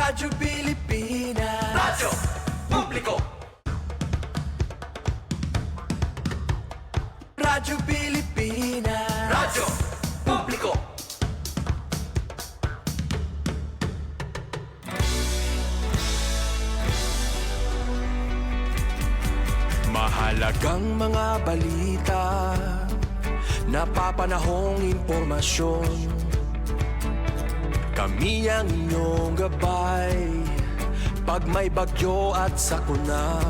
Radyo Pilipinas. Radyo Publiko. Radyo Pilipinas. Radyo Publiko. Mahalagang mga balita, napapanahong impormasyon. Kami ang inyong gabay pag may bagyo at sakuna.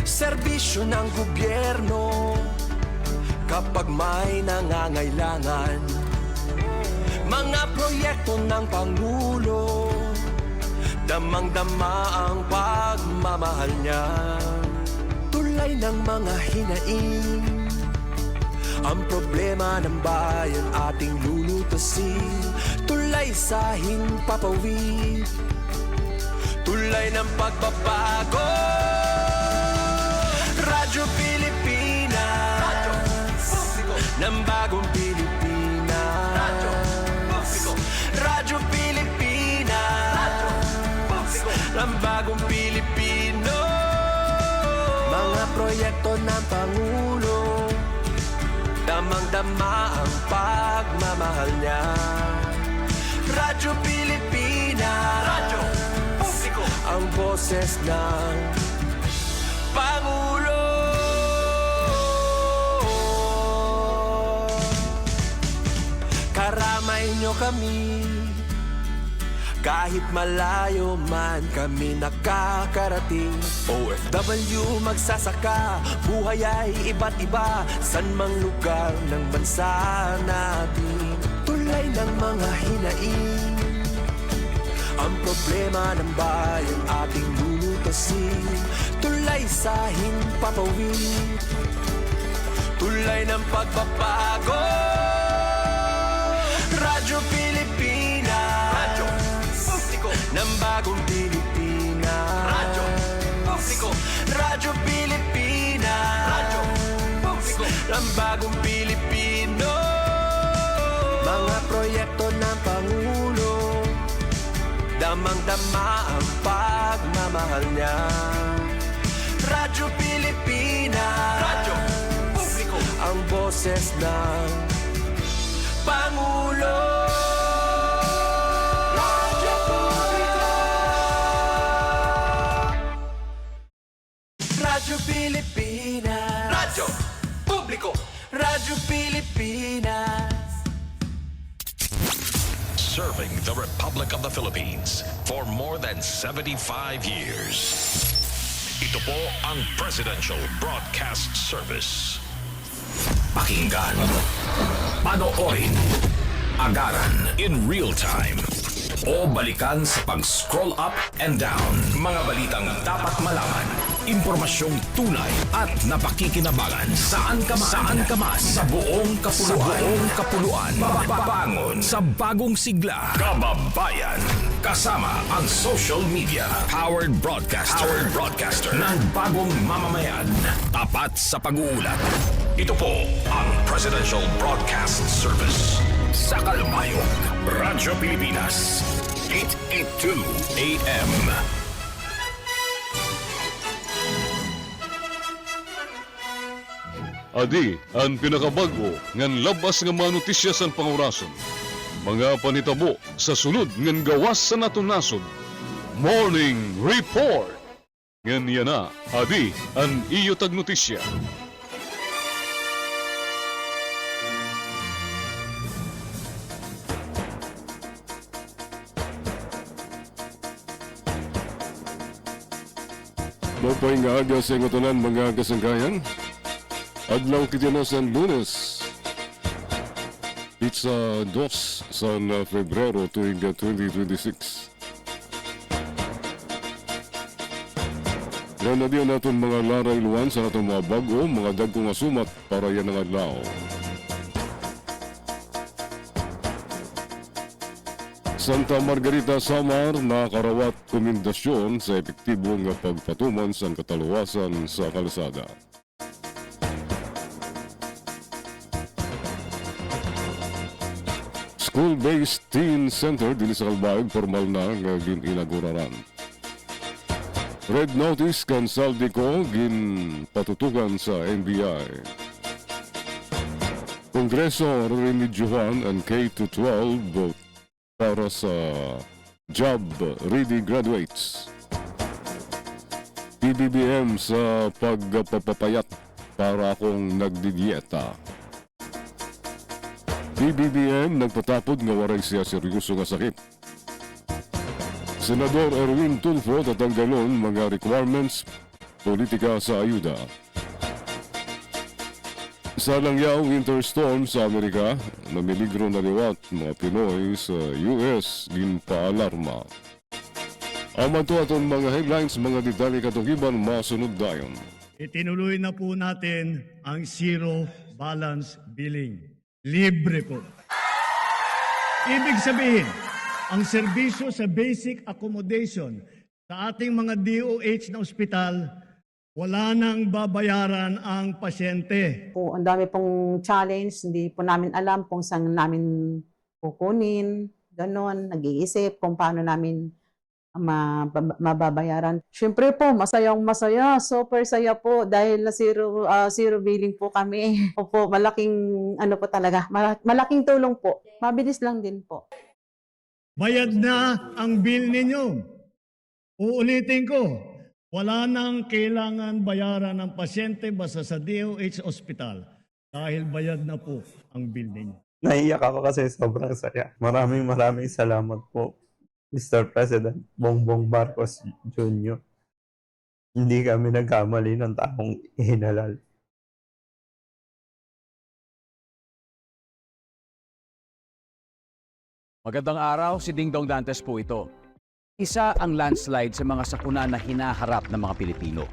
Serbisyo ng gobyerno kapag may nangangailangan. Mga proyekto ng Pangulo, damang-dama ang pagmamahal niya. Tulay ng mga hinaing, ang problema ng bayan ating lulutasin. Tulay sa himpapawid, tulay ng pagbabago. Radyo Pilipinas, Radyo Publiko. ng bagong Pilipinas. Radyo Publiko. Radyo Pilipinas, Radyo Publiko. ng bagong Pilipino. Mga proyekto ng Pangulo, damang-dama ang pagmamahal niya. Radyo Pilipinas, Radyo Publiko. ang boses ng Pangulo. Karamay nyo kami, kahit malayo man kami nakakarating. OFW magsasaka, buhay ay iba't iba, san mang lugar ng bansa natin. Tulay ng mga hinaing, ang problema ng bayan ating lulutasin. Tulay sa himpapawid, tulay ng pagbabago. Radyo Pilipinas, Radyo Publiko. ng bagong Pilipinas. Radyo Publiko. Radyo Pilipinas, Radyo Publiko. ng bagong Pilipino. Mga proyekto ng Pangulo, damang-dama ang pagmamahal niya. Radyo Pilipinas, Radyo Publiko. ang boses ng Pangulo. Radyo Publiko. Radyo Pilipinas, Radyo Publiko. Radyo Pilipinas. Serving the Republic of the Philippines for more than 75 years. Ito po ang Presidential Broadcast Service. Pakinggan, panoorin, agaran in real time, o balikan sa pag-scroll up and down. Mga balitang dapat malaman, impormasyong tunay at napakikinabangan. Saan ka man, sa buong kapuluan. Mababangon sa bagong sigla. Kababayan. Kasama ang social media. Powered broadcaster ng bagong mamamayan. Tapat sa pag-uulat. Ito po ang Presidential Broadcast Service. Sa Kalmayog, Radyo Pilipinas, 882 AM. Adi, ang pinakabago ngan labas nga mga notisya sa pangurason. Mga panitabo sa sunod ngan gawas sa naton nasod. Morning Report. Ngan yan na, Adi, ang iyo tag notisya. Mapay nga aga sa ingotonan mga kasangkayan. Adlaw kitinosan Lunes. Pizza 2 sa Febrero tuwing 2026. Yan na diyan natin mga laray luwan sa natong mga bago, mga dagkong asumat para yan ang adlaw. Santa Margarita, Samar, nakarawat komendasyon sa epektibong pagpatuman sa kataluwasan sa kalsada. School-based teen center din sa Kalbayog formal na nga gininauguraran. Red notice kan Saldico gin patutugan sa NBI. Kongreso remedyohan ang K-12 para sa job-ready graduates. PBBM sa pagpapapayat para akong nagdidieta. PBBM nagpatapod nga waray siya seryoso nga sakit. Senador Erwin Tulfo tatanggalon mga requirements politika sa ayuda. Sa langyaw winter storm sa Amerika, namiligro na liwat mga Pinoy sa US ginpaalarma. Aman to aton mga headlines, mga detalye katugiban masunod dayon. Itinuloy na po natin ang zero balance billing. Libre po. Ibig sabihin, ang serbisyo sa basic accommodation sa ating mga DOH na ospital, wala nang babayaran ang pasyente. Po, ang dami pong challenge, hindi po namin alam kung saan namin kukunin, ganon, nag-iisip kung paano namin mababayaran. Siyempre po, masayang masaya, super saya po dahil na zero billing po kami. Opo, malaking ano po talaga, malaking tulong po. Mabilis lang din po. Bayad na ang bill ninyo. Uulitin ko, wala nang kailangan bayaran ng pasyente basta sa DOH Hospital dahil bayad na po ang bill ninyo. Naiyak ako kasi sobrang saya. Maraming salamat po, Mr. President Bongbong Marcos Jr. Hindi kami nagkamali ng taong ihinalal. Magandang araw, si Dingdong Dantes po ito. Isa ang landslide sa mga sakuna na hinaharap ng mga Pilipino.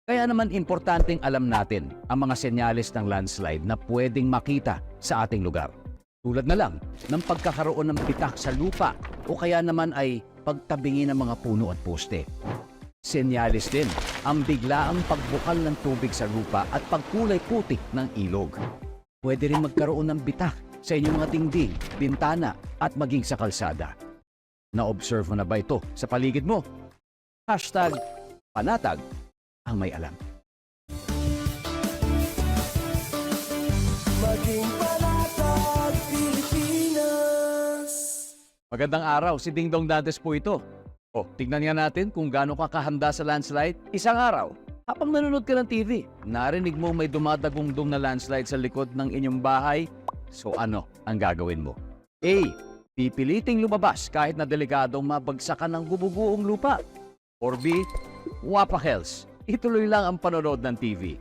Kaya naman importanteng alam natin ang mga senyales ng landslide na pwedeng makita sa ating lugar. Tulad na lang ng pagkakaroon ng bitak sa lupa o kaya naman ay pagtabingi ng mga puno at poste. Senyales din ang biglaang pagbukal ng tubig sa lupa at pagkulay putik ng ilog. Pwede rin magkaroon ng bitak sa inyong mga dingding, bintana at maging sa kalsada. Na-observe mo na ba ito sa paligid mo? #panatag ang may alam. Maging panatag Pilipinas. Magandang araw, si Dingdong Dantes po ito. Tignan nga natin kung gaano ka kahanda sa landslide. Isang araw, habang nanonood ka ng TV, narinig mo may dumadagungdong na landslide sa likod ng inyong bahay. So ano ang gagawin mo? A. Pipiliting lumabas kahit na delikadong mabagsakan ng bububuong lupa. Or B. Wapakels, ituloy lang ang panonood ng TV.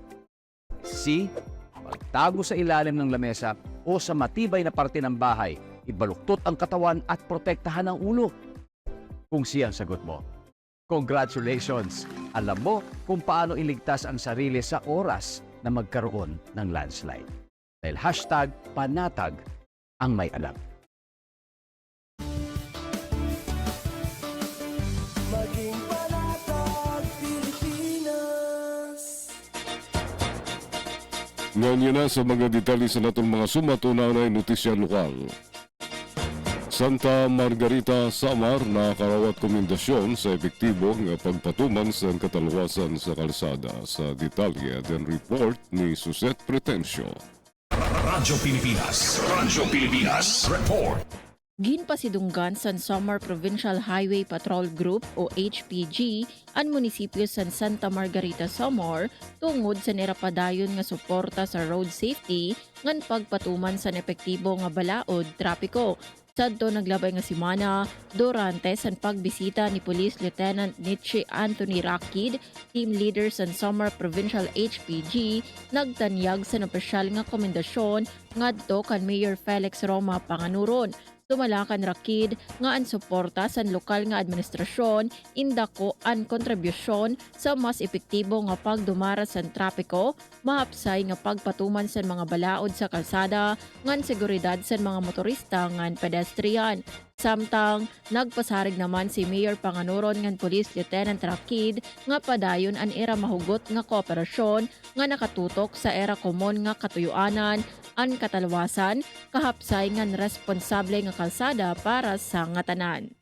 C. Magtago sa ilalim ng lamesa o sa matibay na parte ng bahay, ibaluktot ang katawan at protektahan ang ulo. Kung C ang sagot mo, congratulations! Alam mo kung paano iligtas ang sarili sa oras na magkaroon ng landslide. Dahil #panatag ang may alam. Maging panatag Pilipinas. Ngayon na sa mga detalye sa natong mga sumatunanay notisya lokal. Santa Margarita, Samar nakarawat komendasyon sa epektibo nga pagpatuman sa kataluwasan sa kalsada. Sa detalye den report ni Suzette Pretencio. Radyo Pilipinas Report. Ginpasidunggan sa Samar Provincial Highway Patrol Group o HPG ang munisipyo sa Santa Margarita, Samar tungod sa nirapadayon nga suporta sa road safety ngan pagpatuman sa epektibo nga balaod trapiko. Sadto naglabay nga simana durante sa pagbisita ni Police Lieutenant Nietzsche Anthony Rakid, team leader sa Samar Provincial HPG, nagtanyag sa opisyal nga komendasyon ngadto kan Mayor Felix Roma Panganuron. Tumalakan Rakid nga ang suporta sa lokal nga administrasyon indako ang kontribusyon sa mas epektibo nga pagdumara sa trapiko, mahapsay nga pagpatuman sa mga balaod sa kalsada, ngan seguridad sa mga motorista ngan pedestrian. Samtang nagpasarig naman si Mayor Panganuron ngan Police Lieutenant Rakid nga padayon an era mahugot nga kooperasyon nga nakatutok sa era komon nga katuyuanan, an katalwasan, kahapsay ngan responsable nga kalsada para sa ngatanan.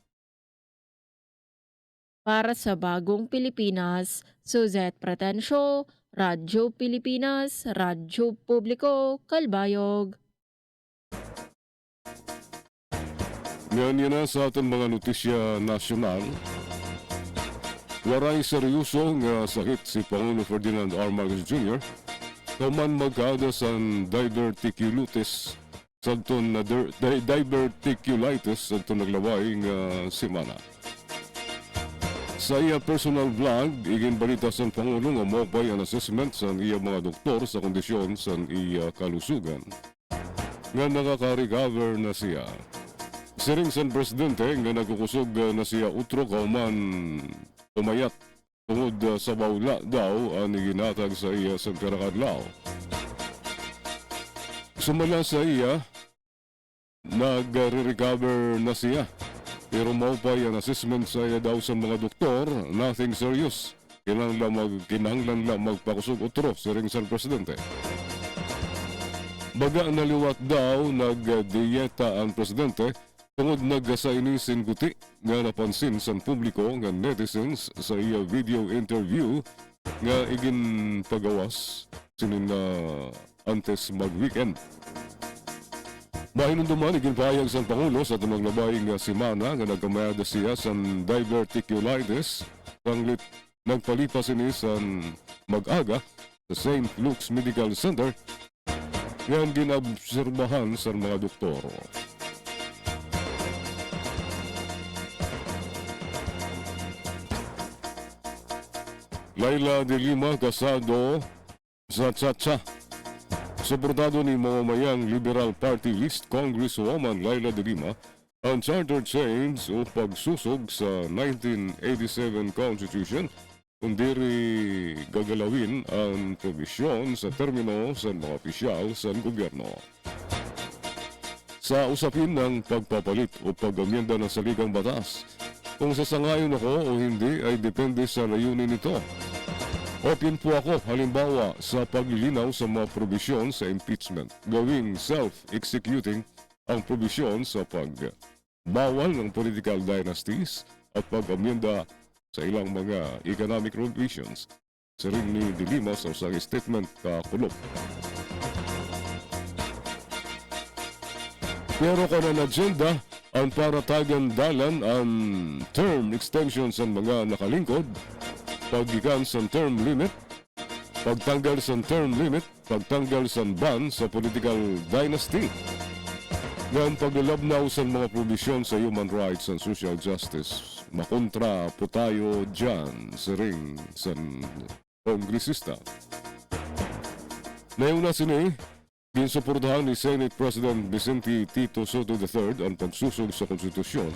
Para sa Bagong Pilipinas, Suzette Pretencio, Radyo Pilipinas, Radyo Publiko, Kalbayog. Ngayon na sa ating mga notisya nasyonal. Waray seryoso nga sakit si Pangulo Ferdinand R. Marcos Jr. Kauman magkada sa diverticulitis sa diverticulitis sa naglaway nga semana. Sa iya personal vlog, igin balita sa Pangulo nga mopay ang assessment sa iya mga doktor sa kondisyon sa iya kalusugan. Nga nakaka-recover na siya. Siring sa presidente nga nagkukusog na siya utro kauman umayat tungod sa bawla daw ang iginatag sa iya sa karakadlaw. Sumala sa iya, nag-recover na siya. Pero maupay ang assessment sa iya daw sa mga doktor, nothing serious. Kinahanglan lang magpakusog utro siring sa presidente. Baga naliwat daw nag-dieta ang presidente tungod nagsainisin guti nga napansin sa publiko nga netizens sa iya video interview nga igin pagawas sinin na antes mag-weekend. Mahinunduman igin pahayag sa Pangulo sa tumaglabay nga semana nga nagkamayada siya sa diverticulitis panglit nagpalipas ini sa mag-aga sa St. Luke's Medical Center nga ginobserbahan sa mga doktor. Laila de Lima kasado sa Chacha. Suportado ni mamamayang Liberal Party List Congresswoman Laila de Lima ang charter change o pagsusog sa 1987 Constitution kung diri gagalawin ang probisyon sa termino sa mga opisyal sa gobyerno. Sa usapin ng pagpapalit o pag-amyenda ng saligang batas, kung sasangayon ako o hindi ay depende sa layunin nito. Open po ako halimbawa sa paglilinaw sa mga probisyon sa impeachment, gawing self-executing ang probisyon sa pagbawal ng political dynasties at pag-amyenda sa ilang mga economic provisions. Siring ni De Lima sa usang statement kakulog. Pero kanan agenda ang paratagan dalan ang term extension sa mga nakalingkod, paggikan sa term limit, pagtanggal sa term limit, pagtanggal sa ban sa political dynasty, ng paglalabnaw sa mga probisyon sa human rights and social justice. Makontra po tayo dyan sa ring sa kongresista. Nauna sini, ginsuportahan ni Senate President Vicente Tito Soto III ang pagsusog sa konstitusyon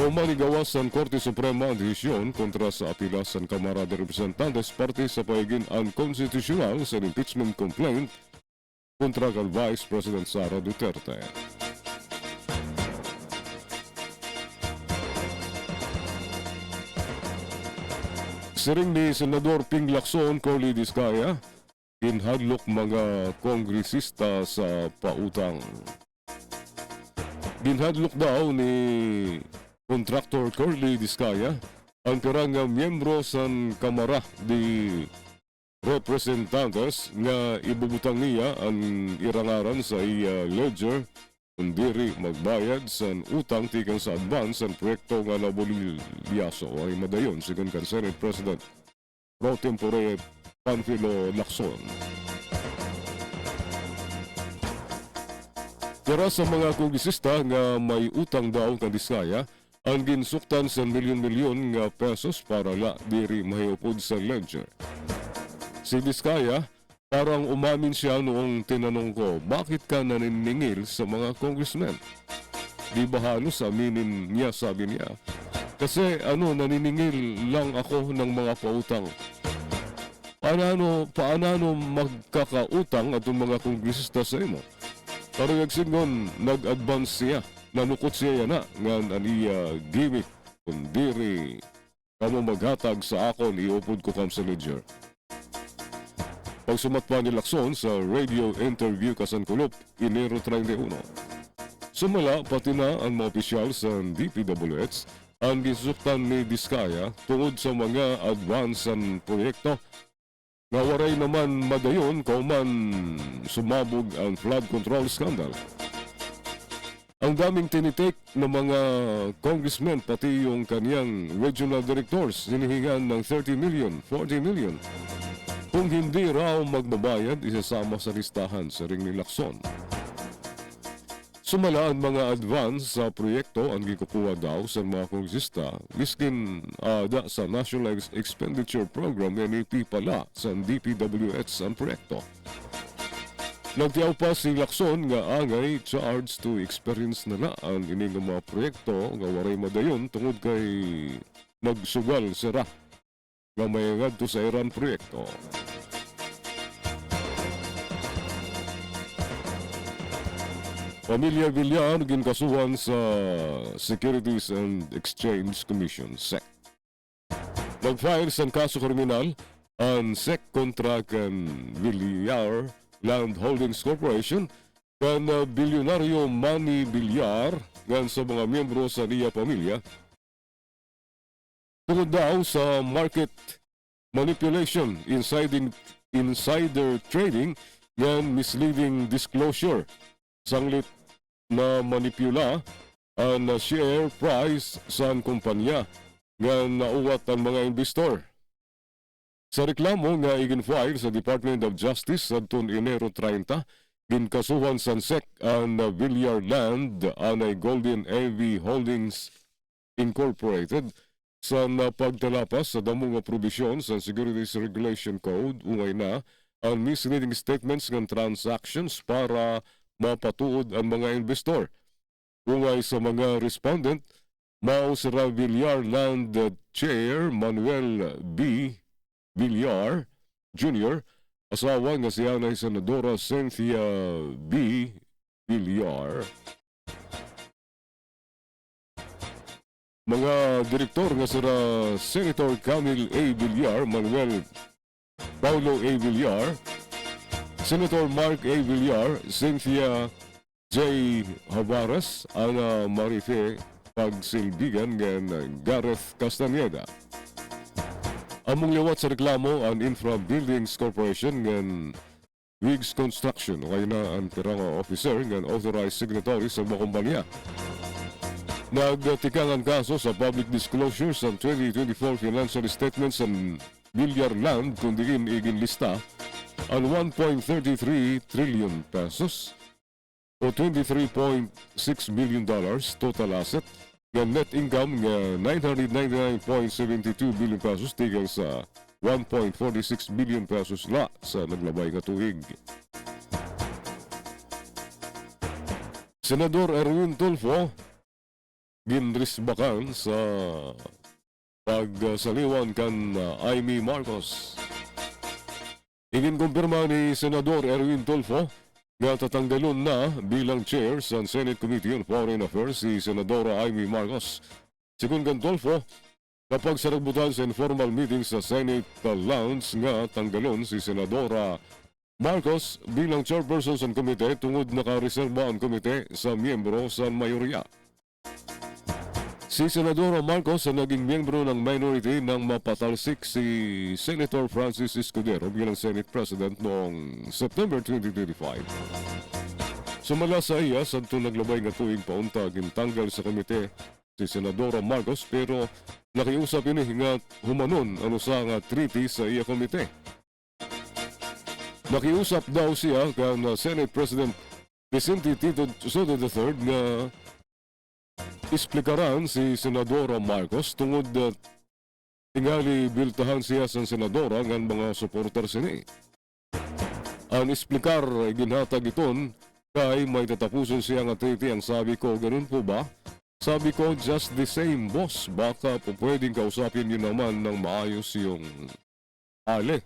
o manigawas sa Korte Suprema ang desisyon kontra sa apila sa Kamara de Representantes parte sa paiging unconstitutional sa impeachment complaint kontra kay Vice President Sara Duterte. Siring ni Senador Ping Lacson, Corley Diskaya, inhadlok mga kongresista sa pautang. Ginhadlok daw ni Contractor Corley Diskaya ang pirang miyembro sa Kamara de Representantes nga ibubutang niya ang irangaran sa iya ledger kung diri magbayad sa utang tigang sa advance ang proyekto nga nabulilyaso ay madayon sigon kan Senate President pro tempore Panfilo Lacson. Para sa mga kongresista nga may utang daw kan Diskaya, ang ginsuktan sa milyon-milyon nga pesos para la diri mahiupod sa ledger. Si Diskaya, parang umamin siya noong tinanong ko, bakit ka naniningil sa mga congressmen? Di ba halos aminin niya, sabi niya. Kasi naniningil lang ako ng mga pautang. Paano magkakautang at mga kongresista sa imo? Parang nagsingon, nag-advance siya nanukot siya na ngan aniya gimmick kundiri kamo maghatag sa akon iupod ko kam sa ledger. Pagsumat pa ni Lacson sa radio interview kasan kulop Enero 31. Sumala pati na ang mga opisyal sa DPWH ang gisuktan ni Diskaya tungod sa mga advansan proyekto na waray naman madayon kauman sumabog ang flood control scandal. Ang daming tinitik ng mga congressmen pati yung kaniyang regional directors hinihingan ng 30 million, 40 million. Kung hindi raw magbabayad, isasama sa listahan sa ring ni Lacson. Sumala ang mga advance sa proyekto ang gikukuha daw sa mga kongresista miskin da sa National Expenditure Program NEP pala sa DPWH ang proyekto. Nagtiyaw pa si Lacson nga angay charged to experience na ang ining mga proyekto nga waray madayon tungod kay nagsugal sira nga may ngadto sa Iran proyekto. Pamilya Villar ginkasuhan sa Securities and Exchange Commission, SEC. Nag-file sa kaso kriminal ang SEC kontra kan Villar Land Holdings Corporation kan bilyonaryo Manny Villar ngan sa mga miyembro sa niya pamilya tungod daw sa market manipulation, insider trading ngan misleading disclosure sanglit na manipula ang share price sa kumpanya nga nauwat ang mga investor. Sa reklamo nga iginfile sa Department of Justice sa Enero 30, ginkasuhan sa SEC ang Villar Land anay Golden AV Holdings Incorporated sa pagtalapas sa damo nga probisyon sa Securities Regulation Code ungay na ang misleading statements ng transactions para mapatuod ang mga investor. Ungay sa mga respondent, mao si Villar Land Chair Manuel B. Villar Jr., asawa nga siya na Senadora Cynthia B. Villar. Mga direktor nga sila Senator Camille A. Villar, Manuel Paulo A. Villar, Senator Mark A. Villar, Cynthia J. Havaras, Ana Marife Pagsilbigan, ng Gareth Castaneda. Among liwat sa reklamo ang Infra Buildings Corporation ng Wiggs Construction, kaya na ang pirang officer ng authorized signatory sa mga kumpanya. Nagtikang ang kaso sa public disclosure sa 2024 financial statements ng Villar Land kung diin iginlista ang 1.33 trillion pesos o $23.6 million total asset ng net income nga 999.72 billion pesos tigil sa 1.46 billion pesos la sa naglabay nga tuig. Senador Erwin Tulfo ginrisbakan sa pagsaliwan kan Amy Marcos. Iginkumpirma ni Senador Erwin Tulfo nga tatanggalon na bilang chair sa Senate Committee on Foreign Affairs si Senadora Amy Marcos. Sigun kan Tulfo, kapag saragbutan sa informal meeting sa Senate Lounge nga tanggalon si Senadora Marcos bilang chairperson sa komite tungod nakareserba ang komite sa miyembro sa mayorya. Si Senadora Marcos ang naging miyembro ng minority nang mapatalsik si Senator Francis Escudero bilang Senate President noong September 2025. Sumala sa iya, santo naglabay nga tuwing paunta gintanggal sa komite si Senadora Marcos pero nakiusap ini nga humanon ano sa nga treaty sa iya komite. Nakiusap daw siya kan Senate President Vicente Tito Soto III nga isplikaran si Senadora Marcos tungod tingali biltahan siya sa Senadora ng mga supporter sini. Ang isplikar ginhatag iton kay may tatapuson siya nga treaty. Ang sabi ko, ganun po ba? Sabi ko, just the same boss. Baka po pwedeng kausapin niyo naman ng maayos yung ale.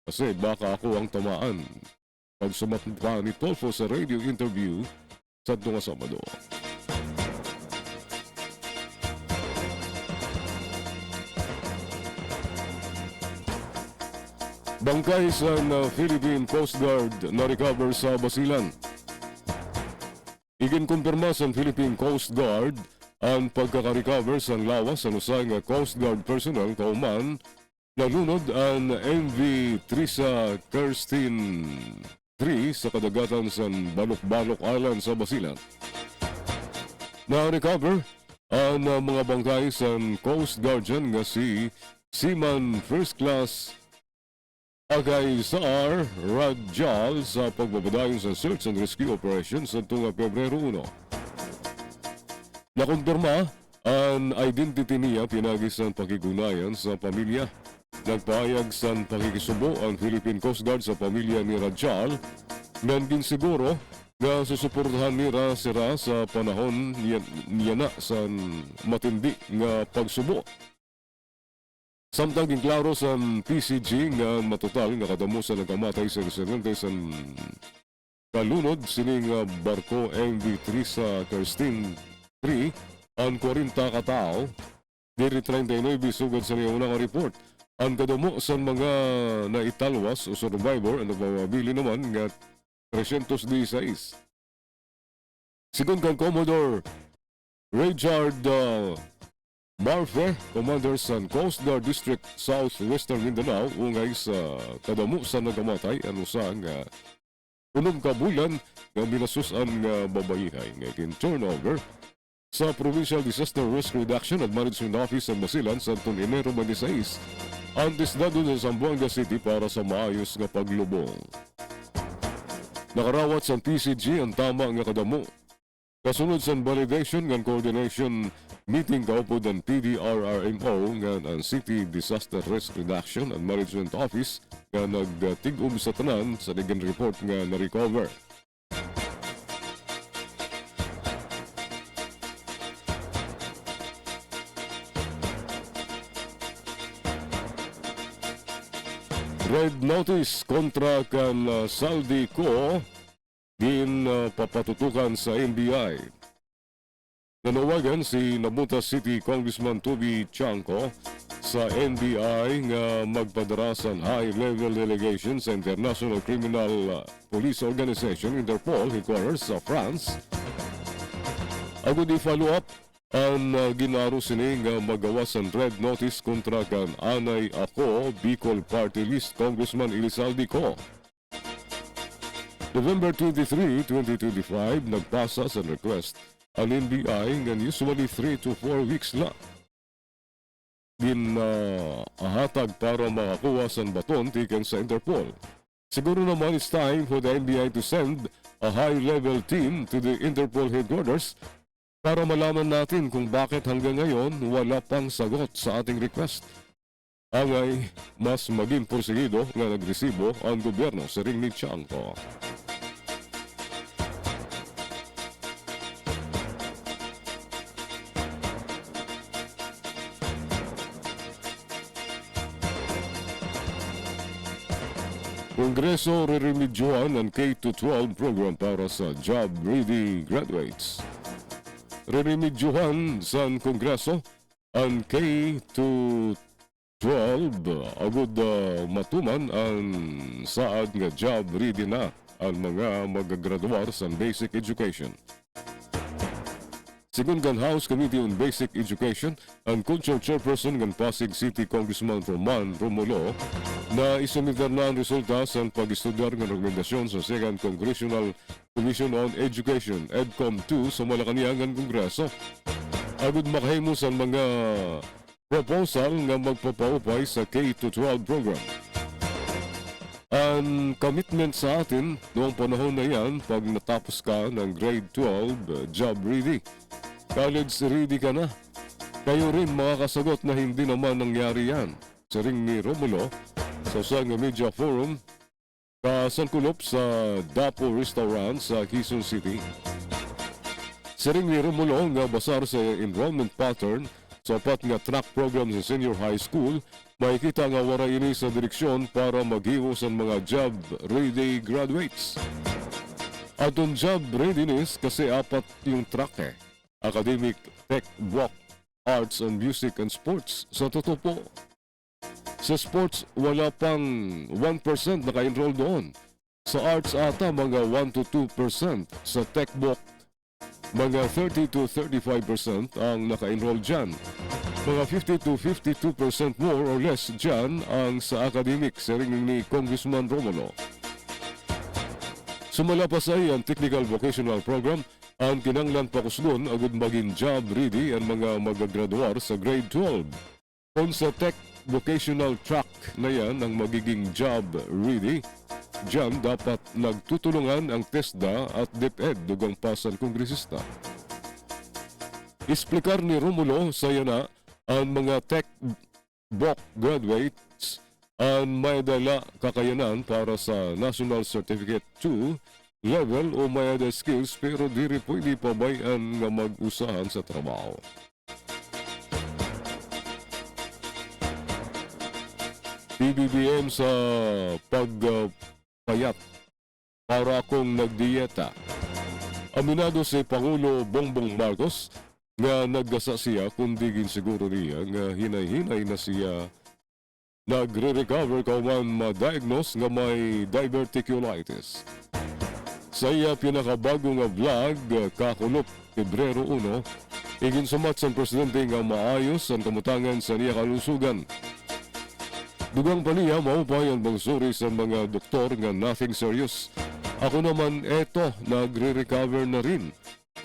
Kasi baka ako ang tamaan. Pag sumatpa ni Tolfo sa radio interview sa tunga Sabado. Bangkay sa Philippine Coast Guard na recover sa Basilan. Iginkumpirma sa Philippine Coast Guard ang pagkaka-recover sa lawas sa usay nga Coast Guard personnel kauman nalunod ang MV Trisa Kirsten 3 sa kadagatan sa Balok-Balok Island sa Basilan. Na-recover ang mga bangkay sa Coast Guardian nga si Seaman First Class Agay Saar Rajal sa pagbabadayon sa search and rescue operation sa tunga Pebrero 1. Nakumpirma ang identity niya pinagi sa pakigunayan sa pamilya. Nagpahayag sa pakikisubo ang Philippine Coast Guard sa pamilya ni Rajal nandin siguro na susuportahan nila sila sa panahon niya na sa matindi nga pagsubo. Samtang ginklaro sa PCG nga matotal nakadamo sa nagkamatay sa insidente sa kalunod sining barko MV3 sa Kirsten 3 ang 40 katao diri 39 sugod sa niya report. Ang kadamo sa mga naitalwas o survivor ang nagmamabili naman nga 316. Sigon kang Commodore Richard Marfe, Commander sa Coast Guard District Southwestern Mindanao, ungay sa kadamo sa nagamatay ang usa nga unong kabulan nga binasusan nga babayihay nga turnover sa Provincial Disaster Risk Reduction and Management Office sa Basilan sa Enero 26 ang disdado sa Zamboanga City para sa maayos nga paglubong. Nakarawat sa PCG ang tama nga kadamo. Kasunod sa validation ng coordination meeting kaupod ng PDRRMO nga ang City Disaster Risk Reduction and Management Office nga nagtigom sa tanan sa naging report nga na-recover. Red notice kontra kan Saldi Ko din papatutukan sa NBI. Nanawagan si Nabutas City Congressman Toby Chanco sa NBI nga magpadarasan high-level delegation sa International Criminal Police Organization Interpol headquarters sa France. Agud i-follow up ang ginaro sini nga magawas ang red notice kontra kan Anay Ako Bicol Party List Congressman Elizalde Co. November 23, 2025, nagpasa sa request ang NBI nga usually 3 to 4 weeks lang. Ahatag para makakuha sa baton tikan sa Interpol. Siguro naman it's time for the NBI to send a high-level team to the Interpol headquarters para malaman natin kung bakit hanggang ngayon wala pang sagot sa ating request. Angay, mas maging porsigido nga nagresibo ang gobyerno sa ring ni Chanco. Kongreso reremedyohan ang K-12 program para sa job-ready graduates. Reremedyohan sa Kongreso ang K-12 agud matuman ang saad nga job-ready na ang mga magagraduar sa basic education. Sigun kan House Committee on Basic Education, ang Culture Chairperson ng Pasig City Congressman Roman Romulo na isumiter na ang resulta sa pag-estudyar ng rekomendasyon sa Second Congressional Commission on Education, EDCOM-2 sa Malacanang ng Kongreso. Agud makahimo sa mga proposal nga magpapaupay sa K-12 program. Ang commitment sa atin noong panahon na yan pag natapos ka ng grade 12 job ready. College ready ka na. Kayo rin mga kasagot na hindi naman nangyari yan. Sa ring ni Romulo sa Sanga Media Forum kasangkulop sa Dapo Restaurant sa Quezon City. Sa ring ni Romulo nga basar sa enrollment pattern sa apat nga track program sa senior high school, makikita nga wara ini sa direksyon para maghiwo sa mga job-ready graduates. Atong job readiness kasi apat yung track academic, tech, block, arts and music and sports sa totoo po. Sa sports, wala pang 1% naka-enroll doon. Sa arts ata, mga 1 to 2%. Sa techbook, mga 30 to 35% ang naka-enroll dyan. Mga 50 to 52% more or less dyan ang sa academic, saring ni Congressman Romulo. Sumala pa sa ang technical vocational program, ang kinanglan pa kusdon agad maging job ready ang mga magagraduar sa grade 12. Kung sa tech vocational track na yan ang magiging job ready, diyan dapat nagtutulungan ang TESDA at DepEd dugang pasan kongresista. Isplikar ni Romulo sa yana ang mga tech book graduates ang may dala kakayanan para sa National Certificate 2 level o may ada skills pero diri pwede pabayan nga mag-usahan sa trabaho. PBBM sa pagpayat para akong nagdieta. Aminado si Pangulo Bongbong Marcos nga nagdasa siya kundi siguro niya nga hinay-hinay na siya nagre-recover kauman ma-diagnose nga may diverticulitis. Sa iya pinakabago nga vlog, kakulop Pebrero 1, iginsumat sa presidente nga maayos ang kamutangan sa niya kalusugan. Dugang pa niya, maupay ang bangsuri sa mga doktor nga nothing serious. Ako naman eto, nagre-recover na rin.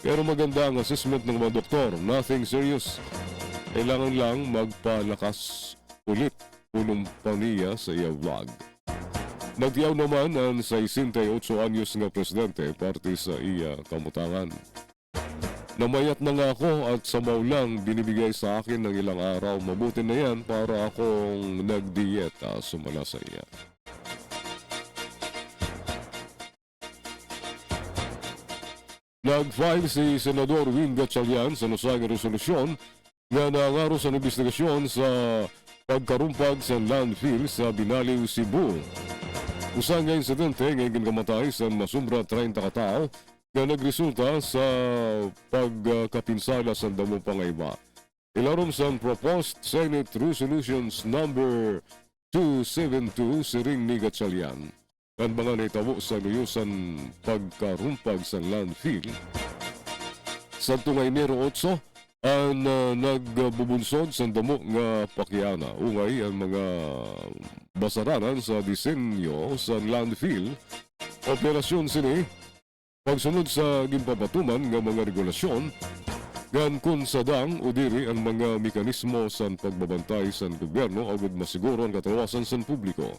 Pero maganda ang assessment ng mga doktor, nothing serious. Kailangan lang magpalakas ulit, punong pa niya sa iya vlog. Nagtiyaw naman ang 68 anyos nga presidente parte sa iya kamutangan. Namayat na nga ako at sa maulang binibigay sa akin ng ilang araw. Mabuti na yan para akong nagdieta sumala sa iya. Nag-file si Senador Win Gatchalian sa nusang resolusyon nga nangaro sa investigasyon sa pagkarumpag sa landfill sa Binaliw, Cebu. Usang nga insidente nga ginkamatay sa masumbra 30 katao nga nagresulta sa pagkapinsala sa damo pangayba. Ilarom sa proposed Senate Resolutions number 272 siring ni Gatchalian. Kan mga naitabo sa luyusan pagkarumpag sa landfill. Sa tungay Enero 8, ang nagbubunsod sa damo nga pakiana. Ungay ang mga basaranan sa disenyo sa landfill. Operasyon sini pagsunod sa gimpabatuman nga mga regulasyon gan kun sadang o diri ang mga mekanismo sa pagbabantay sa gobyerno agud masiguro ang katawasan sa publiko.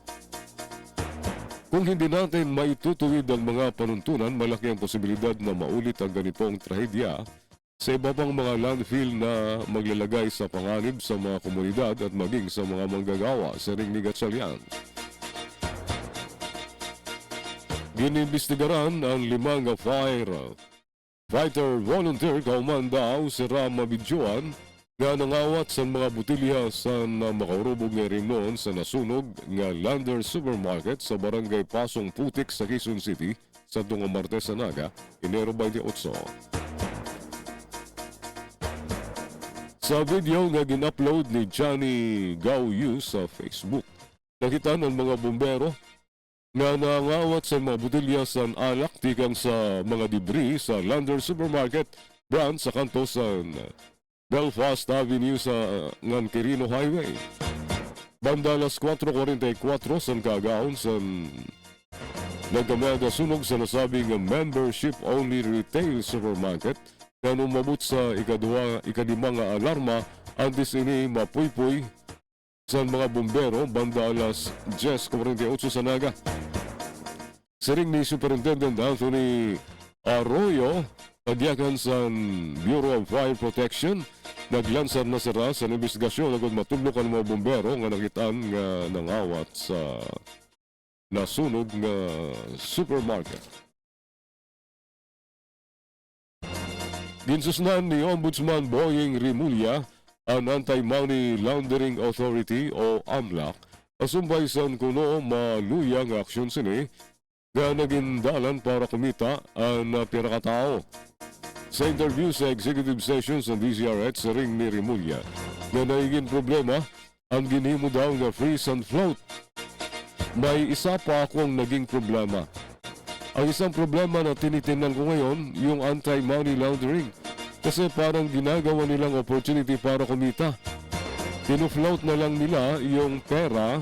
Kung hindi natin maitutuwid ang mga panuntunan, malaki ang posibilidad na maulit ang ganitong trahedya sa iba pang mga landfill na maglalagay sa panganib sa mga komunidad at maging sa mga manggagawa sa ring ni Gatchalian. Ginimbestigaran ang 5 fighter volunteer kauman daw si Rama Bidyoan nga nangawat sa mga butilya sa makaurubog nga rimnon sa nasunog nga Lander Supermarket sa barangay Pasong Putik sa Quezon City sa tunga Martes sa Naga, Enero 28. Sa video nga gin-upload ni Johnny Gauyu sa Facebook, nakita ng mga bumbero nga nangawat sa mga butilya sa alak tikang sa mga debris sa Lander Supermarket brand sa kanto sa Belfast Avenue sa Quirino Highway. Banda alas 4:44 sa kagaon sa nagkamada sunog sa nasabing membership-only retail supermarket na umabot sa ikadimang alarma antes ini mapuypuy sa mga bumbero banda alas 10:48 sa Naga. Siring ni Superintendent Anthony Arroyo, Pagyakan sa Bureau of Fire Protection, naglansar na sira sa investigasyon agad matulok ang mga bumbero nga nakitaan nga nangawat sa nasunog nga supermarket. Ginsusnan ni Ombudsman Boying Rimulya ang Anti-Money Laundering Authority o AMLAC asumbay sa kuno maluyang aksyon sini nga naging dalan para kumita ang pinakatao. Sa interview sa executive session sa DZRH sa ring ni Rimulya, na naiging problema ang ginhimo daw nga freeze and float. May isa pa akong naging problema. Ang isang problema na tinitingnan ko ngayon, yung anti-money laundering. Kasi parang ginagawa nilang opportunity para kumita. Tinufloat na lang nila yung pera,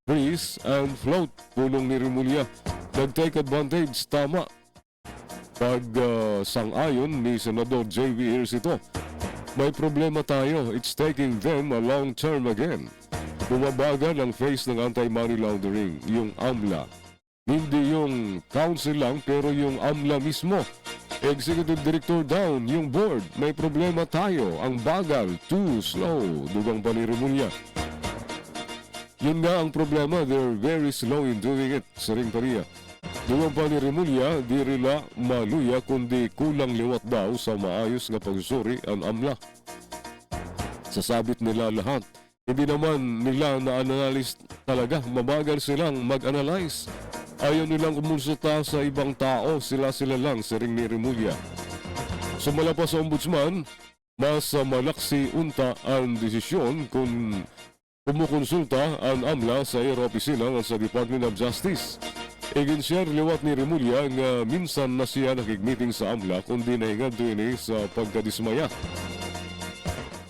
freeze and float, pulong ni Remulla. Nag-take advantage, tama. Pag sang-ayon ni Senador J.V. Ears ito, may problema tayo. It's taking them a long term again. Bumabagal ang face ng anti-money laundering, yung AMLA. Hindi yung council lang, pero yung AMLA mismo. Executive Director down, yung board. May problema tayo. Ang bagal, too slow. Dugang pa ni Remulla. Yun nga ang problema, they're very slow in doing it. Saring pariya. Dugang pa ni Remulla, di rila maluya kundi kulang liwat daw sa maayos nga pagsusuri ang AMLA. Sasabit nila lahat. Hindi naman nila na-analyze talaga. Mabagal silang mag-analyze. Ayaw nilang umunsuta sa ibang tao, sila-sila lang, saring ni Remulla. Sumala pa sa ombudsman, mas malaksi unta ang desisyon kung kumukonsulta ang AMLA sa Air Opisina ng sa Department of Justice. Iginshare liwat ni Remulla nga minsan na siya nakigmeeting sa AMLA kundi nahingad ini sa pagkadismaya.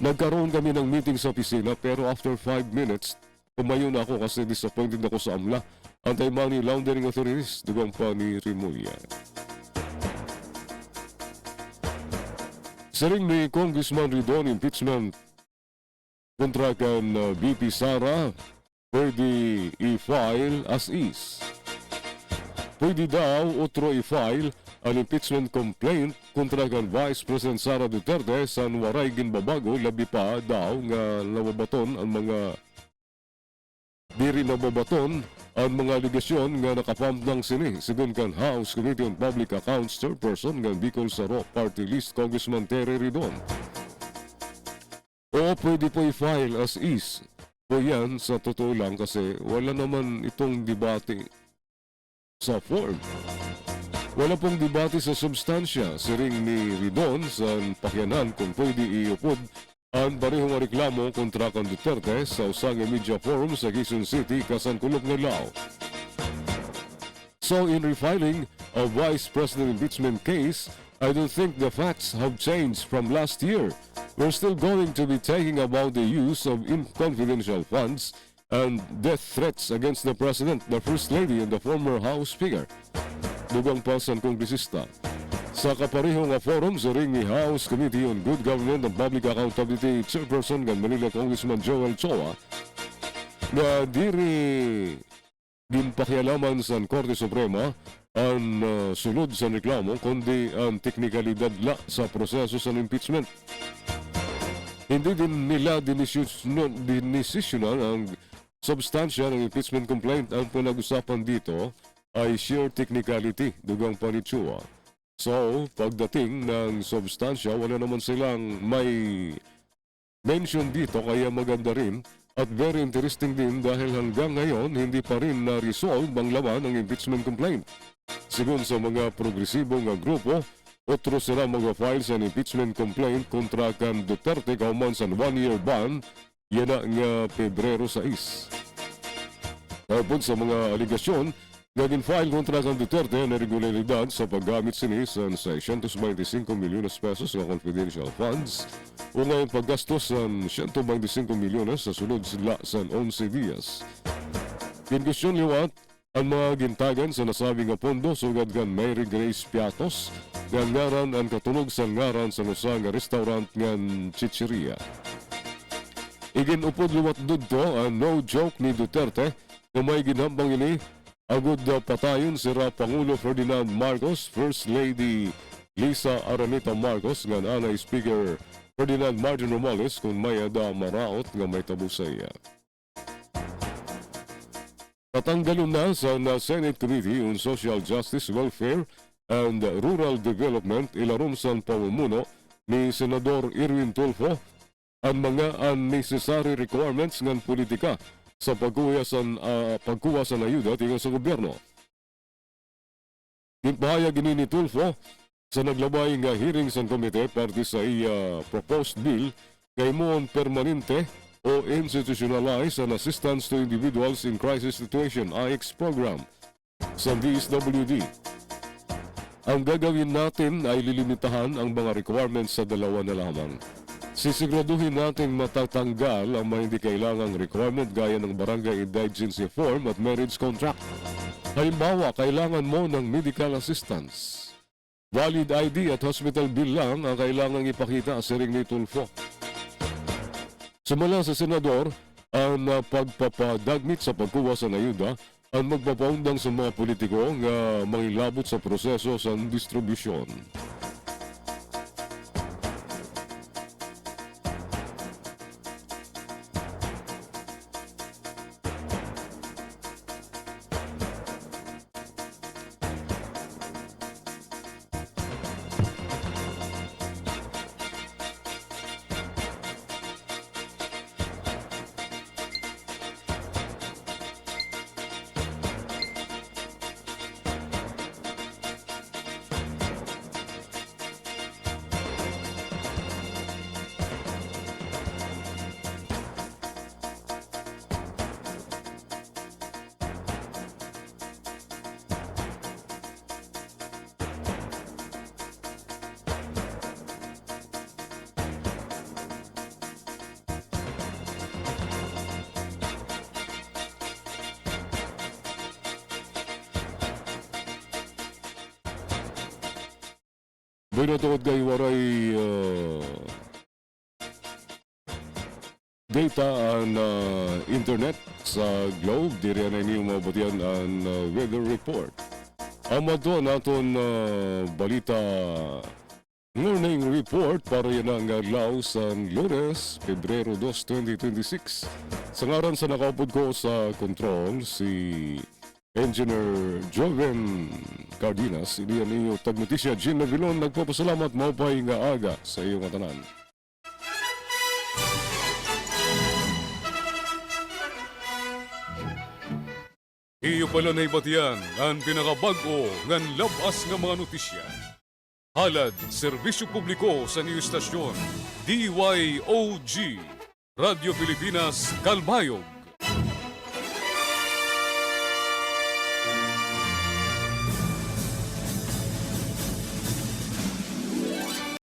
Nagkaroon kami ng meeting sa opisina pero after 5 minutes, tumayo na ako kasi disappointed ako sa AMLA. Anti-money laundering authorities, dugang pa ni Remulla. Saring ni Congressman Ridon impeachment kontra kan VP Sara, pwede i-file as is. Pwede daw otro i-file ang impeachment complaint kontra kan Vice President Sara Duterte sa waray ginbabago labi pa daw nga nababaton ang mga diri nababaton ang mga aligasyon nga nakapamp ng sini sigun kan House Committee on Public Accounts Chairperson ng Bicol Saro Party List Congressman Terry Ridon. O pwede po i-file as is. O yan sa totoo lang kasi wala naman itong debate sa form. Wala pong debate sa substansya. Siring ni Ridon sa pakyanan kung pwede iupod ang parehong reklamo kontra kan Duterte sa usang media forum sa Quezon City, Kasankulok ng Lao. So in refiling a Vice President impeachment case, I don't think the facts have changed from last year. We're still going to be talking about the use of confidential funds and death threats against the President, the First Lady, and the former House Speaker. Dugang pa sa kongresista. Sa kaparehong forum sa ring ni House Committee on Good Government and Public Accountability Chairperson ng Manila Congressman Joel Choa na diri ginpakialaman sa Korte Suprema ang sulod sa reklamo kundi ang teknikalidad la sa proseso sa impeachment. Hindi din nila dinisisyonan ang substansya ng impeachment complaint. Ang pinag-usapan dito ay sheer technicality, dugang pa ni Chua. So, pagdating ng substansya, wala naman silang may mention dito kaya maganda rin at very interesting din dahil hanggang ngayon hindi pa rin na-resolve ang laman ng impeachment complaint. Sigun sa mga progresibong grupo, otro sila mag-file sa impeachment complaint kontra kan Duterte kauman sa 1-year ban, yan nga Pebrero 6. Tapos sa mga aligasyon, naging file kontra kan Duterte na regularidad sa paggamit sini sa 625 milyones pesos na confidential funds o ngayon paggastos sa 125 milyones sa sunod sila sa 11 dias. Kinkusyon liwat ang mga gintagan sa nasabing pondo sugad kan Mary Grace Piatos nga ngaran ang katunog sa ngaran sa usang restaurant ngan Chicheria. Iginupod liwat dudto ang no joke ni Duterte na may ginhambang ini agud patayon sira Pangulo Ferdinand Marcos, First Lady Lisa Araneta Marcos, nga anay Speaker Ferdinand Martin Romales kung may ada maraot nga may tabusaya. Tatanggalon na sa Senate Committee on Social Justice, Welfare and Rural Development ilarom sa pamumuno ni Senador Erwin Tulfo ang mga unnecessary requirements ng politika sa pagkuha sa ayuda tingin sa gobyerno. Ginpahayag ni Tulfo sa naglabay nga hearing sa komite parte sa iya proposed bill kay moon permanente o Institutionalized and Assistance to Individuals in Crisis Situation, IX program sa DSWD. Ang gagawin natin ay lilimitahan ang mga requirements sa dalawa na lamang. Sisiguraduhin natin matatanggal ang mga hindi kailangang requirement gaya ng barangay indigency form at marriage contract. Halimbawa, kailangan mo ng medical assistance. Valid ID at hospital bill lang ang kailangang ipakita sa ring ni Tulfo. Sumala sa senador, ang pagpapadagmit sa pagkuha sa ayuda ang magpapaundang sa mga politiko nga mangilabot sa proseso sa distribusyon. Binatuod kay waray data ang internet sa globe, diri na inyo mabutihan ang weather report. Amado naton balita morning report para yan ang adlaw sa Lunes, Pebrero 2, 2026. Sa ngaran sa nakaupod ko sa control, si Engineer Joven Cardenas, iliyan ninyo tagnotisya Jean Navilon, nagpapasalamat maupay nga aga sa iyong atanan. Iyo pala na ibatiyan ang pinakabago ngan labas nga mga notisya. Halad, serbisyo publiko sa niyo istasyon, DYOG, Radio Pilipinas, Kalbayog.